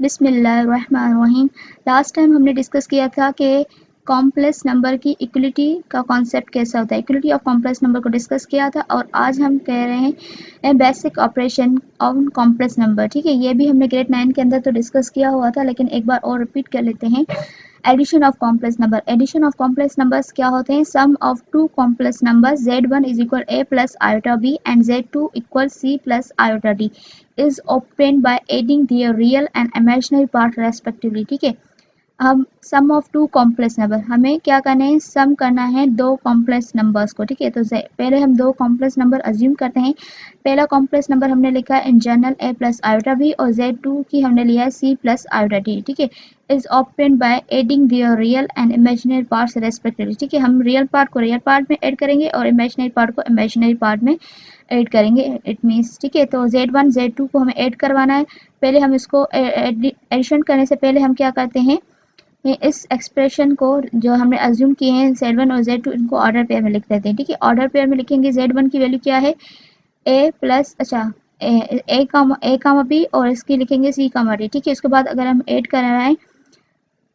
बिस्मिल्लाहिर्रहमानिर्रहीम। Last time हमने discuss किया था कि कॉम्प्लेक्स नंबर की इक्वलिटी का कॉन्सेप्ट कैसा होता है, इक्वलिटी ऑफ कॉम्प्लेक्स नंबर को डिस्कस किया था और आज हम कह रहे हैं basic operation on complex number. ठीक है, ये भी हमने ग्रेड 9 के अंदर तो डिस्कस किया हुआ था, लेकिन एक बार और रिपीट कर लेते हैं। Addition of complex number. Addition of complex numbers क्या होते हैं? Sum of two complex numbers z1 is equal a plus iota b and z2 equal c plus iota d is obtained by adding their real and imaginary part respectively। ठीक है, हम सम of two complex number, हमें क्या करना है? सम करना है दो कॉम्प्लेक्स नंबर्स को। ठीक है, तो पहले हम दो कॉम्प्लेक्स नंबर अज्यूम करते हैं। पहला कॉम्प्लेक्स नंबर हमने लिखा है in general a plus iota b और z2 की हमने लिया है c प्लस आयोटा d। ठीक है, is obtained by adding their real and imaginary parts respectively. ठीक है, हम रियल पार्ट को रियल पार्ट में ऐड करेंगे और इमेजिनरी पार्ट को इमेजिनरी पार्ट में ऐड करेंगे। इट मीन्स, ठीक है, तो z1 z2 को हमें ऐड करवाना है। पहले हम इसको एडिशन करने से पहले हम क्या करते हैं, इस एक्सप्रेशन को जो हमने अज्यूम किए हैं z1 और z2, इनको ऑर्डर पेयर में लिख देते हैं। ठीक है, ऑर्डर पेयर में लिखेंगे। z1 की वैल्यू क्या है? a plus A comma B और इसकी लिखेंगे c कामा डी। ठीक है, इसके बाद अगर हम ऐड करवाएं,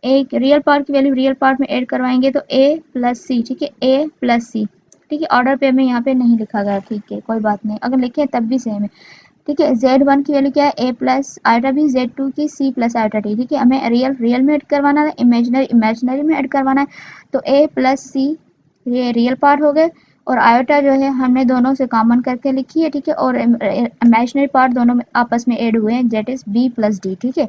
एक रियल पार्ट की वैल्यू रियल पार्ट में ऐड करवाएंगे तो a प्लस सी। ठीक है, a प्लस सी। ठीक है, ऑर्डर पेयर में यहाँ पे नहीं लिखा गया। ठीक है, कोई बात नहीं, अगर लिखे तब भी सेम है। ठीक है, z1 की वैल्यू क्या है? a plus iota B, z2 की c प्लस आयोटा डी। ठीक है, हमें रियल रियल में ऐड करवाना है, इमेजिनरी इमेजिनरी में ऐड करवाना है। तो a प्लस सी ये रियल पार्ट हो गए और आयोटा जो है हमने दोनों से कॉमन करके लिखी है। ठीक है, और इमेजिनरी पार्ट दोनों में आपस में ऐड हुए हैं, that is b plus D. ठीक है,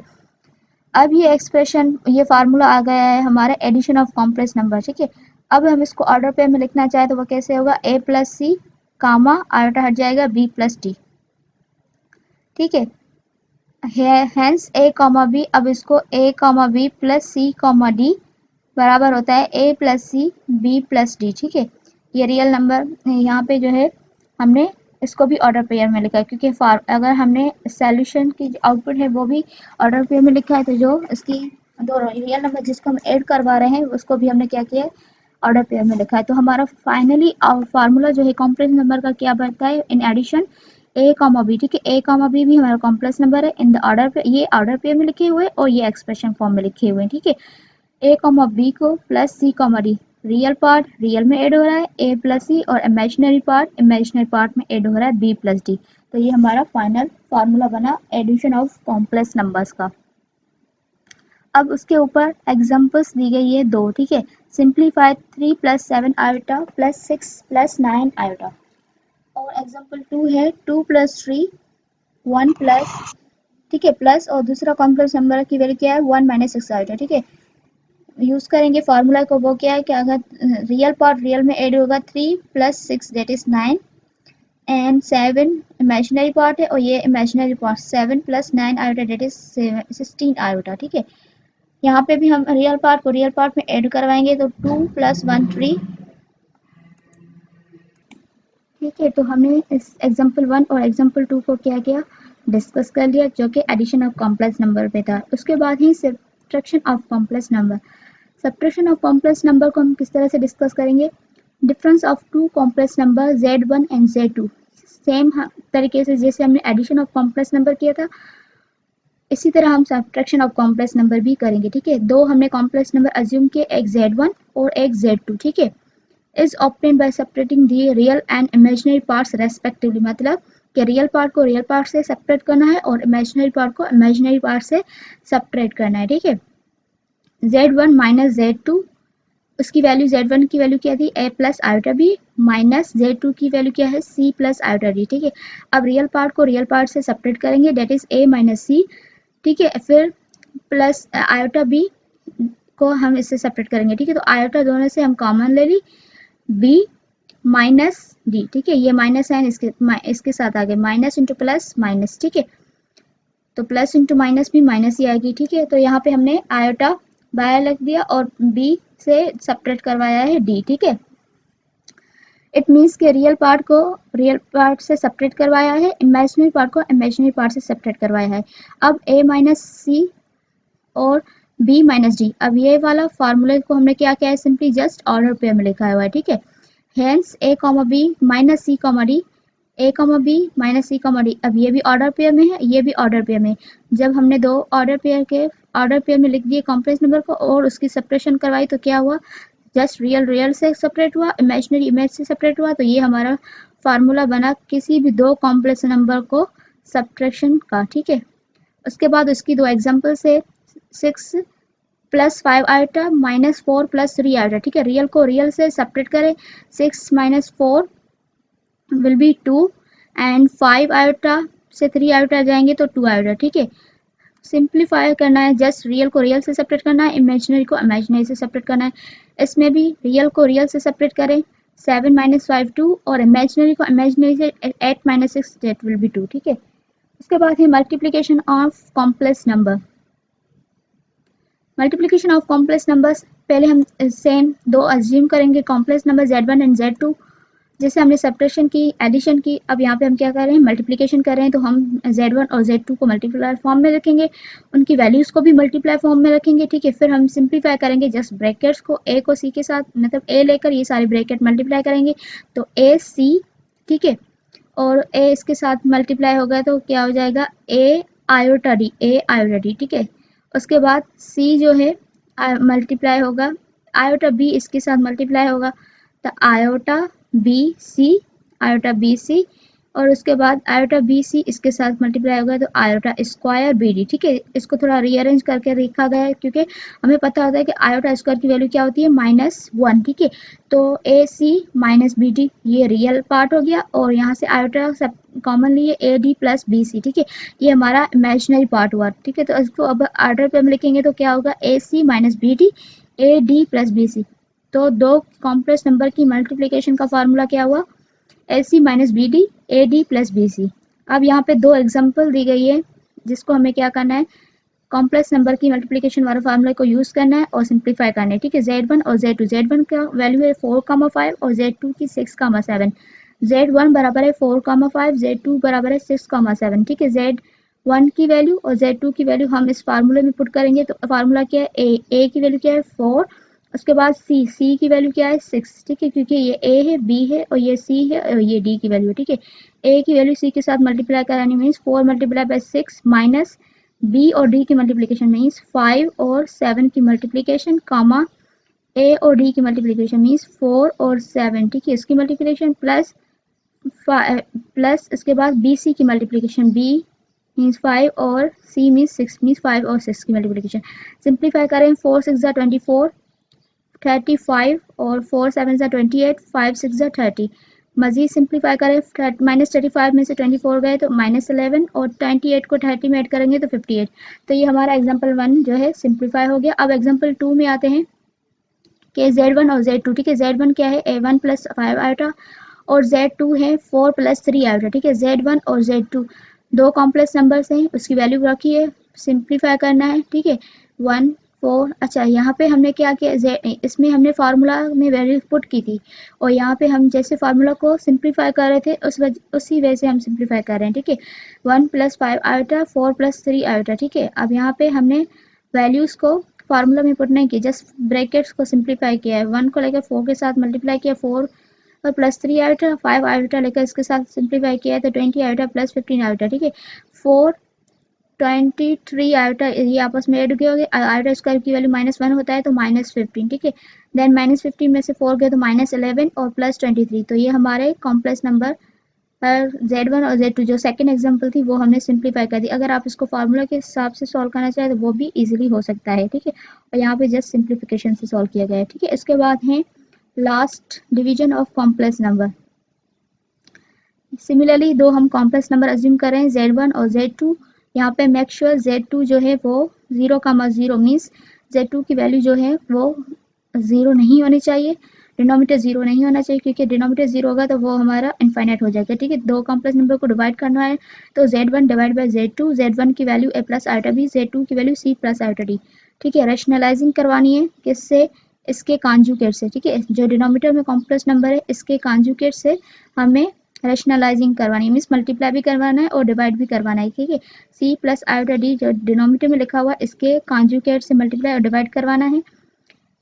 अब ये एक्सप्रेशन, ये फार्मूला आ गया है हमारा एडिशन ऑफ कॉम्प्लेक्स नंबर। ठीक है, अब हम इसको ऑर्डर पे में लिखना चाहे तो वो कैसे होगा? a plus C comma iota हट जाएगा b प्लस डी। ठीक है, हेंस a कॉमा b, अब इसको a comma b plus c comma d बराबर होता है a plus C b plus D. ठीक है, ये रियल नंबर यहाँ पे जो है हमने इसको भी ऑर्डर पेयर में लिखा है, क्योंकि अगर हमने सॉल्यूशन की आउटपुट है वो भी ऑर्डर पेयर में लिखा है, तो जो इसकी दो रियल नंबर जिसको हम ऐड करवा रहे हैं उसको भी हमने क्या किया है? ऑर्डर पेयर में लिखा है। तो हमारा फाइनली फार्मूला जो है कॉम्प्लेक्स नंबर का क्या बनता है? In addition a comma B. ठीक है, a कॉमा बी भी हमारा कॉम्प्लेक्स नंबर है इन द ऑर्डर पे, ये ऑर्डर पेयर में लिखे हुए और ये एक्सप्रेशन फॉर्म में लिखे हुए हैं। ठीक है, a कॉमा बी को plus C comma D, real part real में ऐड हो रहा है a प्लस सी और इमेजिनरी पार्ट में ऐड हो रहा है b प्लस डी। तो ये हमारा फाइनल फार्मूला बना एडिशन ऑफ कॉम्प्लेक्स नंबर्स का। अब उसके ऊपर एग्जांपल्स दी गई है दो। ठीक है, simplify 3 plus 7 iota plus 6 plus 9 iota. और एग्जांपल 2 है 2 प्लस 3 1 प्लस, ठीक है, प्लस और दूसरा कॉम्प्लेक्स नंबर की वैल्यू क्या है? 1 माइनस 6 आयोटा। ठीक है, यूज करेंगे फार्मूला को, वो क्या है कि अगर रियल पार्ट रियल में ऐड होगा 3 plus 6 that is 9 and 7 imaginary part है और ये imaginary part 7 plus 9 iota that is 16 iota. ठीक है, यहाँ पे भी हम रियल पार्ट को रियल पार्ट में ऐड करवाएंगे तो 2 प्लस 1 3। ठीक है, तो हमने इस एग्जाम्पल 1 और एग्जाम्पल 2 को क्या किया? डिस्कस कर लिया, जो कि एडिशन ऑफ कॉम्प्लेक्स नंबर पे था। उसके बाद ही subtraction of complex number. Subtraction of complex number को हम किस तरह से डिस्कस करेंगे? Difference of two complex number z1 and z2, same तरीके से जैसे हमने एडिशन ऑफ कॉम्प्लेक्स नंबर किया था, इसी तरह हम सब्ट्रैक्शन ऑफ कॉम्प्लेक्स नंबर भी करेंगे। ठीक है, दो हमने कॉम्प्लेक्स नंबर अज्यूम किए, एक z1 और एक z2। ठीक है, is obtained bye separating the real and imaginary parts respectively, मतलब कि रियल पार्ट को रियल पार्ट से सेपरेट करना है और इमेजिनरी पार्ट को इमेजिनरी पार्ट से सेपरेट करना है। ठीक है, z1 माइनस z2, उसकी वैल्यू z1 की वैल्यू क्या थी? a plus iota B minus z2 की वैल्यू क्या है? c plus iota D. ठीक है, अब रियल पार्ट को रियल पार्ट से सेपरेट करेंगे, that is a minus C. ठीक है, फिर प्लस आयोटा बी को हम इससे सेपरेट करेंगे। ठीक है, तो आयोटा दोनों से हम कॉमन ले ली, b माइनस डी। ठीक है, ये माइनस साइन इसके साथ आ गए, माइनस इंटू प्लस माइनस। ठीक है, तो प्लस इंटू माइनस भी माइनस ही आएगी। ठीक है, तो यहाँ पे हमने आयोटा बाहर रख दिया और b से सेपरेट करवाया है d। ठीक है, इट मीन्स के रियल पार्ट को रियल पार्ट से सेपरेट करवाया है, इमेजिनरी पार्ट को इमेजिनरी पार्ट से सेपरेट करवाया है। अब a माइनस सी और b माइनस डी, अब ये वाला फार्मूले को हमने क्या किया है? सिंपली जस्ट ऑर्डर पेयर में लिखा हुआ है। ठीक है, hence a comma b minus C comma D A comma B minus C comma D. अब ये भी ऑर्डर पेयर में है, ये भी ऑर्डर पेयर में। जब हमने दो ऑर्डर पेयर में लिख दिए कॉम्प्लेक्स नंबर को और उसकी सब्ट्रैक्शन करवाई तो क्या हुआ, जस्ट रियल रियल से सेपरेट हुआ, इमेजिनरी इमेज से सेपरेट हुआ। तो ये हमारा फार्मूला बना किसी भी दो कॉम्प्लेक्स नंबर को सब्ट्रैक्शन का। ठीक है, उसके बाद उसकी दो एग्जांपल्स है, 6 plus 5 iota minus 4 plus 3 iota. ठीक है, रियल को रियल से सेपरेट करें, 6 minus 4 will be 2 and 5 iota से 3 आयोटा जाएंगे तो 2 आयोटा। ठीक है, सिंप्लीफाई करना है, जस्ट रियल को रियल से सेपरेट करना है, इमेजिनरी को इमेजिनरी से सेपरेट करना है। इसमें भी रियल को रियल से सेपरेट करें, 7 माइनस 5 2 और इमेजिनरी को इमेजिनरी से 8 माइनस 6 दैट विल बी 2। ठीक है, उसके बाद है multiplication of complex number. Multiplication of complex numbers, पहले हम सेम दो अज्यूम करेंगे complex number Z1 and Z2। जैसे हमने सब्ट्रैक्शन की, एडिशन की, अब यहाँ पे हम क्या कर रहे हैं, मल्टीप्लिकेशन कर रहे हैं। तो हम Z1 और Z2 को मल्टीप्लाई फॉर्म में रखेंगे, उनकी वैल्यूज़ को भी मल्टीप्लाई फॉर्म में रखेंगे। ठीक है, फिर हम सिंप्लीफाई करेंगे, जस्ट ब्रैकेट्स को A को C के साथ, मतलब A लेकर ये सारे ब्रैकेट मल्टीप्लाई करेंगे तो AC। ठीक है, और A इसके साथ मल्टीप्लाई होगा तो क्या हो जाएगा, A आयोटा D। ठीक है, उसके बाद C जो है मल्टीप्लाई होगा, आयोटा B इसके साथ मल्टीप्लाई होगा तो आयोटा बी सी, और उसके बाद आयोटा बी सी इसके साथ मल्टीप्लाई होगा तो आयोटा स्क्वायर बी डी। ठीक है, इसको थोड़ा रीअरेंज करके लिखा गया है क्योंकि हमें पता होता है कि आयोटा स्क्वायर की वैल्यू क्या होती है, -1। ठीक है, तो A C minus B D ये रियल पार्ट हो गया, और यहाँ से आयोटा सब कॉमन लिए A D plus B C. ठीक है, ये हमारा इमेजिनरी पार्ट हुआ। ठीक है, तो इसको अब ऑर्डर पे हम लिखेंगे तो क्या होगा, A C minus B D A D plus B C. तो दो कॉम्प्लेक्स नंबर की मल्टीप्लिकेशन का फार्मूला क्या हुआ, A C minus B D A D plus B C. अब यहाँ पे दो एग्जाम्पल दी गई है जिसको हमें क्या करना है, कॉम्प्लेक्स नंबर की मल्टीप्लिकेशन वाले फार्मूले को यूज करना है और सिंप्लीफाई करना है। ठीक है, Z1 और Z2, Z1 का वैल्यू है 4,5 और Z2 की 6,7। Z1 बराबर है 4,5, Z2 बराबर है 6,7। ठीक है, Z1 की वैल्यू और Z2 की वैल्यू हम इस फार्मूले में पुट करेंगे तो फार्मूला क्या है, ए की वैल्यू क्या है 4, उसके बाद सी की वैल्यू क्या है 6। ठीक है, क्योंकि ये ए है, बी है और ये सी है और ये डी की वैल्यू है। ठीक है, ए की वैल्यू सी के साथ मल्टीप्लाई करानी means 4 multiply by 6 minus B और डी की मल्टीप्लिकेशन मीन्स 5 और 7 की मल्टीप्लिकेशन, कॉमा ए और डी की मल्टीप्लिकेशन मीन्स 4 और 7। ठीक है, इसकी मल्टीप्लिकेशन प्लस इसके बाद बी सी की मल्टीप्लिकेशन, बी मीन्स 5 और सी मीन्स 6 मीन्स 5 और 6 की मल्टीप्लिकेशन। सिंप्लीफाई करें, 4 6 24 35 और 4 7 28, 5 6 30। मजीद सिंप्लीफाई करें, -35 में से 24 गए तो -11 और 28 को 30 में ऐड करेंगे तो 58। तो ये हमारा एग्जाम्पल 1 जो है सिंप्लीफाई हो गया। अब एग्जाम्पल 2 में आते हैं कि Z1 और Z2। ठीक है, Z1 क्या है, A1 प्लस 5 आयोटा और Z2 है 4 प्लस 3 आयोटा। ठीक है, Z1 और Z2 दो कॉम्प्लेक्स नंबर्स हैं, उसकी वैल्यू रखी है, सिंप्लीफाई करना है। ठीक है, 1 4। अच्छा, यहाँ पे हमने क्या किया, इसमें हमने फार्मूला में वैल्यू पुट की थी और यहाँ पे हम जैसे फार्मूला को सिंप्लीफाई कर रहे थे उसी वजह से हम सिंप्लीफाई कर रहे हैं। ठीक है, 1 प्लस 5 आयोटा 4 प्लस 3 आयोटा। ठीक है, अब यहाँ पे हमने वैल्यूज़ को फार्मूला में पुट नहीं की, जस्ट ब्रैकेट्स को सिंप्लीफाई किया है। 1 को लेकर 4 के साथ मल्टीप्लाई किया, 4 और प्लस 3 आयोटा, 5 आयोटा लेकर इसके साथ सिंप्लीफाई किया है तो 20 आयोटा प्लस 15 आयोटा। ठीक है, 4 23 आयोटा ये आपस में ऐड हो गए, आयोटा स्क्वायर की वैल्यू -1 होता है तो -15। ठीक है, देन -15 में से 4 गए तो -11 और प्लस 23। तो ये हमारे कॉम्प्लेक्स नंबर Z1 और Z2 जो सेकंड एग्जांपल थी वो हमने सिंप्लीफाई कर दी। अगर आप इसको फार्मूला के हिसाब से सॉल्व करना चाहें तो वो भी इजीली हो सकता है। ठीक है, और यहाँ पे जस्ट सिंप्लीफिकेशन से सॉल्व किया गया है। ठीक है, इसके बाद है last division of complex number. Similarly दो हम कॉम्प्लेक्स नंबर अज्यूम करें Z1 और Z2। यहाँ पे मेक श्योर Z2 जो है वो 0,0 मीन्स Z2 की वैल्यू जो है वो 0 नहीं होनी चाहिए, डिनोमिनेटर 0 नहीं होना चाहिए, क्योंकि डिनोमिनेटर 0 होगा तो वो हमारा इनफाइनाइट हो जाएगा। ठीक है, दो कॉम्प्लेक्स नंबर को डिवाइड करना है तो Z1 divide by Z2, Z1 की value A plus iota B, Z2 की value C plus iota D। ठीक है, रैशनलाइजिंग करवानी है किससे, इसके कॉन्जुगेट से। ठीक है, जो डिनोमिनेटर में कॉम्प्लेक्स नंबर है इसके कॉन्जुगेट से हमें रैशनलाइजिंग करवानी है, मीन्स मल्टीप्लाई भी करवाना है और डिवाइड भी करवाना है। ठीक है, C प्लस आयोटा D जो डिनोमिनेटर में लिखा हुआ इसके कॉन्जुगेट से मल्टीप्लाई और डिवाइड करवाना है।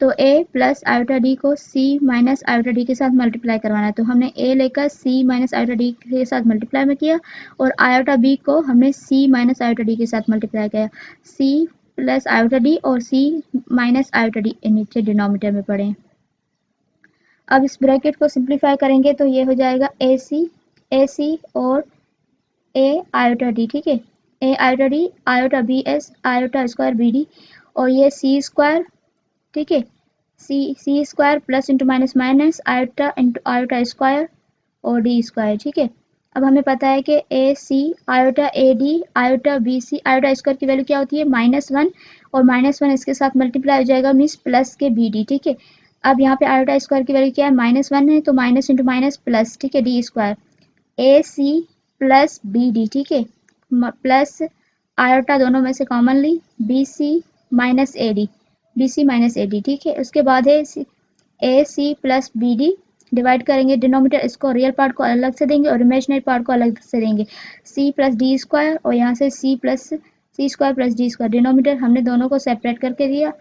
तो a प्लस आयोटा डी को c माइनस आयोटा डी के साथ मल्टीप्लाई करवाना है, तो हमने a लेकर c माइनस आयोटा डी के साथ मल्टीप्लाई में किया और आयोटा b को हमने c माइनस आयोटा डी के साथ मल्टीप्लाई किया। c प्लस आयोटा डी और c माइनस आयोटा डी नीचे डिनोमिनेटर में पड़े। अब इस ब्रैकेट को सिंप्लीफाई करेंगे तो ये हो जाएगा ac और a आयोटा डी, ठीक है, a iota D iota B S iota square B D और ये c स्क्वायर, ठीक है, C square plus into minus minus iota into iota square और डी स्क्वायर, ठीक है। अब हमें पता है कि A C iota A D iota B C iota square की वैल्यू क्या होती है -1 और -1 इसके साथ मल्टीप्लाई हो जाएगा मीन्स प्लस के बी डी, ठीक है। अब यहाँ पे आयोटा स्क्वायर की वैल्यू क्या है -1 है तो माइनस इंटू माइनस प्लस, ठीक है, D square A C plus B D, ठीक है, प्लस आयोटा दोनों में से commonly B C minus A D B C minus A D, ठीक है। उसके बाद है A C plus B D, divide करेंगे डिनोमिनेटर इसको रियल पार्ट को अलग से देंगे और इमेजिनरी पार्ट को अलग से देंगे, सी प्लस डी स्क्वायर और यहाँ से C square plus D square, denominator हमने दोनों को सेपरेट करके दिया,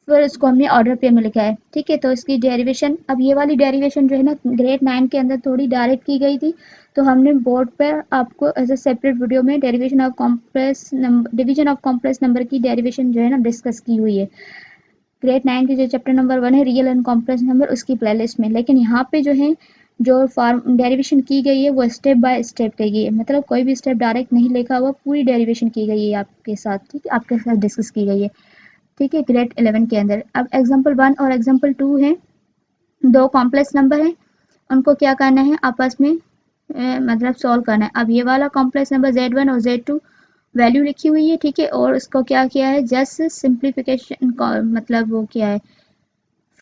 फिर इसको हमने ऑर्डर पे में लिखा है, ठीक है। तो इसकी डेरिवेशन, अब ये वाली डेरिवेशन जो है ना ग्रेड 9 के अंदर थोड़ी डायरेक्ट की गई थी, तो हमने बोर्ड पर आपको एज अ सेपरेट वीडियो में derivation of complex number division of complex number की डेरिवेशन जो है ना डिस्कस की हुई है ग्रेड 9 की जो चैप्टर नंबर 1 है रियल एंड कॉम्प्लेक्स नंबर उसकी प्लेलिस्ट में। लेकिन यहाँ पे जो है जो फॉर्म डेरिवेशन की गई है वो स्टेप बाय स्टेप की गई है, मतलब कोई भी स्टेप डायरेक्ट नहीं लिखा हुआ, पूरी डेरिवेशन की गई है आपके साथ, ठीक है, आपके साथ डिस्कस की गई है, ठीक है, ग्रेड 11 के अंदर। अब एग्जाम्पल 1 और एग्जाम्पल 2 है, दो कॉम्प्लेक्स नंबर है, उनको क्या करना है आपस में मतलब सॉल्व करना है। अब ये वाला कॉम्प्लेक्स नंबर Z1 और Z2 वैल्यू लिखी हुई है, ठीक है, और उसको क्या किया है जस्ट सिंप्लीफिकेशन, मतलब वो क्या है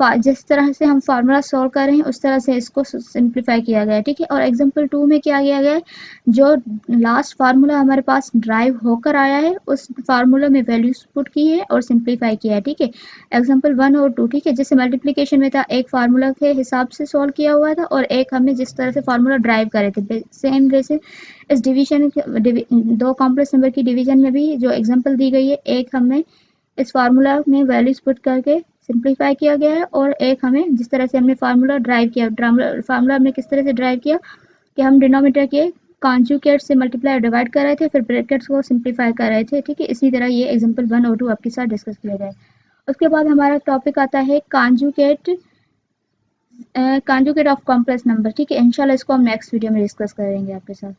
जिस तरह से हम फार्मूला सॉल्व कर रहे हैं उस तरह से इसको सिंप्लीफाई किया गया है, ठीक है। और एग्जांपल 2 में क्या किया गया है, जो लास्ट फार्मूला हमारे पास ड्राइव होकर आया है उस फार्मूला में वैल्यूज पुट की है और सिंप्लीफाई किया है, ठीक है। एग्जांपल 1 और 2, ठीक है, जैसे मल्टीप्लिकेशन में था एक फार्मूला के हिसाब से सॉल्व किया हुआ था और एक हमने जिस तरह से फार्मूला ड्राइव करे थे, सेम वैसे इस डिवीजन दो कॉम्प्लेक्स नंबर की डिवीजन में भी जो एग्जाम्पल दी गई है, एक हमने इस फार्मूला में वैल्यूज पुट करके सिंप्लीफाई किया गया है और एक हमें जिस तरह से हमने फार्मूला ड्राइव किया, फार्मूला हमने किस तरह से ड्राइव किया कि हम डिनोमिनेटर के कॉन्जुगेट से मल्टीप्लाई डिवाइड कर रहे थे, फिर ब्रैकेट्स को सिंप्लीफाई कर रहे थे, ठीक है। इसी तरह ये एग्जांपल 1 और 2 आपके साथ डिस्कस किया जाए। उसके बाद हमारा टॉपिक आता है कॉन्जुगेट ऑफ कॉम्प्लेक्स नंबर, ठीक है, इंशाल्लाह इसको हम नेक्स्ट वीडियो में डिस्कस करेंगे आपके साथ।